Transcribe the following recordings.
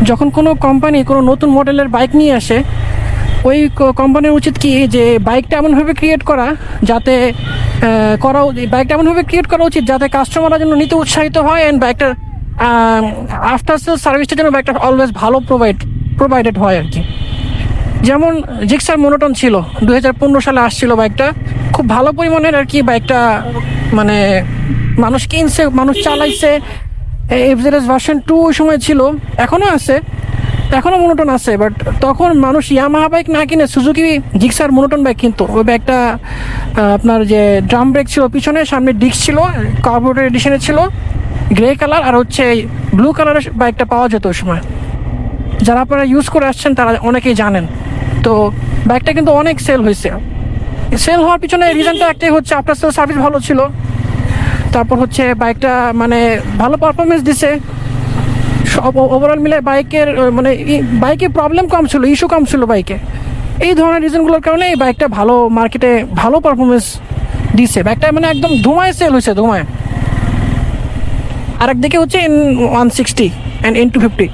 যখন কোনো কোম্পানি কোনো নতুন মডেলের বাইক নিয়ে আসে, ওই কোম্পানির উচিত কি যে বাইকটা এমনভাবে ক্রিয়েট করা যাতে বাইকটা এমনভাবে ক্রিয়েট করা উচিত যাতে কাস্টমাররা যেন নিতে উৎসাহিত হয়, অ্যান্ড বাইকটার আফটার সেল সার্ভিসটা যেন বাইকটা অলওয়েজ ভালো প্রোভাইডেড হয় আর কি। যেমন জিক্সার মোনোটন ছিল, 2015 সালে আসছিল বাইকটা, খুব ভালো পরিমাণের আর কি বাইকটা, মানে মানুষ কিনছে, মানুষ চালাইছে। এফজেডএস ভার্সন 2 ওই সময় ছিল, এখনও আছে, এখনও মোনোটন আছে, বাট তখন মানুষ ইয়ামাহা বাইক না কিনে সুজুকি জিক্সার মোনোটন বাইক কিনতো। ওই বাইকটা আপনার যে ড্রাম ব্রেক ছিল পিছনে, সামনে ডিস্ক ছিল, কার্বোরেটর এডিশনে ছিল, গ্রে কালার আর হচ্ছে ব্লু কালারের বাইকটা পাওয়া যেত ওই সময়। যারা আপনারা ইউজ করে আসছেন তারা অনেকেই জানেন। তো বাইকটা কিন্তু অনেক সেল হয়েছে। সেল হওয়ার পিছনে রিজনটা একটাই হচ্ছে আফটার সেল সার্ভিস ভালো ছিল, তারপর হচ্ছে বাইকটা মানে ভালো পারফরমেন্স দিছে। সব ওভারঅল মিলে বাইকের মানে বাইকে প্রবলেম কম ছিল, ইস্যু কম ছিল বাইকে। এই ধরনের রিজনগুলোর কারণে এই বাইকটা ভালো মার্কেটে ভালো পারফরমেন্স দিচ্ছে। বাইকটা মানে একদম ধোঁয়ায় সেল হয়েছে, ধোঁয়ায়। আর একদিকে হচ্ছে N160 অ্যান্ড N250,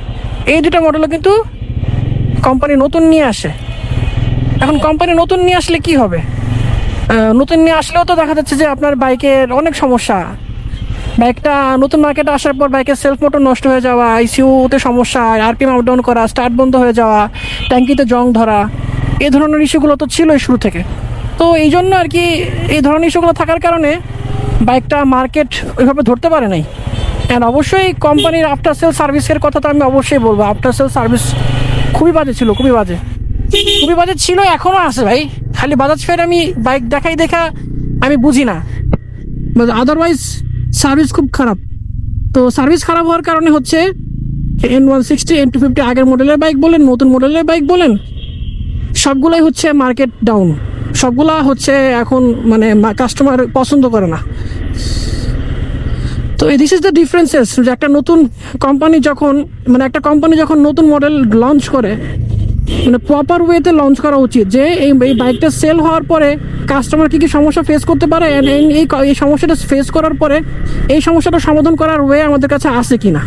এই দুটো মডেলও কিন্তু কোম্পানি নতুন নিয়ে আসে। এখন কোম্পানি নতুন নিয়ে আসলে কি হবে? নতুন নিয়ে আসলেও তো দেখা যাচ্ছে যে আপনার বাইকের অনেক সমস্যা। বাইকটা নতুন মার্কেটে আসার পর বাইকের সেলফ মোটর নষ্ট হয়ে যাওয়া, আইসিইউতে সমস্যা, আরপিএম আপ ডাউন করা, স্টার্ট বন্ধ হয়ে যাওয়া, ট্যাঙ্কিতে জং ধরা, এই ধরনের ইস্যুগুলো তো ছিলই শুরু থেকে। তো এই জন্য আর কি এই ধরনের ইস্যুগুলো থাকার কারণে বাইকটা মার্কেট ওইভাবে ধরতে পারে নাই। অ্যান্ড অবশ্যই কোম্পানির আফটার সেল সার্ভিসের কথা তো আমি অবশ্যই বলবো, আফটার সেল সার্ভিস খুবই বাজে ছিল, খুবই বাজে ছিল, এখনও আছে ভাই। খালি বাজাজ ফের আমি বাইক দেখা আমি বুঝি না, আদারওয়াইজ সার্ভিস খুব খারাপ। তো সার্ভিস খারাপ হওয়ার কারণে হচ্ছে N160 N250 আগের মডেলের বাইক বলেন, নতুন মডেলের বাইক বলেন, সবগুলাই হচ্ছে মার্কেট ডাউন, সবগুলা হচ্ছে এখন মানে কাস্টমার পছন্দ করে না। তো দিস ইজ দ্য ডিফারেন্সেস, যে একটা নতুন কোম্পানি যখন একটা কোম্পানি যখন নতুন মডেল লঞ্চ করে, মানে প্রপার ওয়েতে লঞ্চ করা উচিত, যে এই বাইকটা সেল হওয়ার পরে কাস্টমার কী কী সমস্যা ফেস করতে পারে, এই সমস্যাটা ফেস করার পরে এই সমস্যাটা সমাধান করার ওয়ে আমাদের কাছে আছে কি না,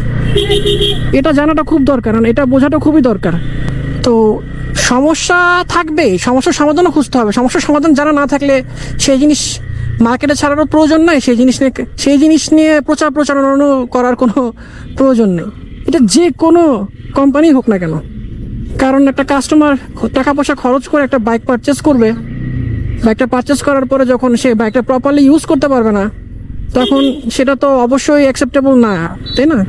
এটা জানাটা খুব দরকার, এটা বোঝাটা খুবই দরকার। তো সমস্যা থাকবে, সমস্যার সমাধানও খুঁজতে হবে। সমস্যার সমাধান জানা না থাকলে সেই জিনিস মার্কেটে ছাড়ারও প্রয়োজন নাই, সেই জিনিস নিয়ে প্রচারণা করার কোনো প্রয়োজন নেই। এটা যে কোনো কোম্পানি হোক না কেন, কারণ একটা কাস্টমার টাকা পয়সা খরচ করে একটা বাইক পারচেস করবে, বাইকটা পারচেস করার পরে যখন সে বাইকটা প্রপারলি ইউজ করতে পারবে না, তখন সেটা তো অবশ্যই অ্যাকসেপ্টেবল না, তাই না?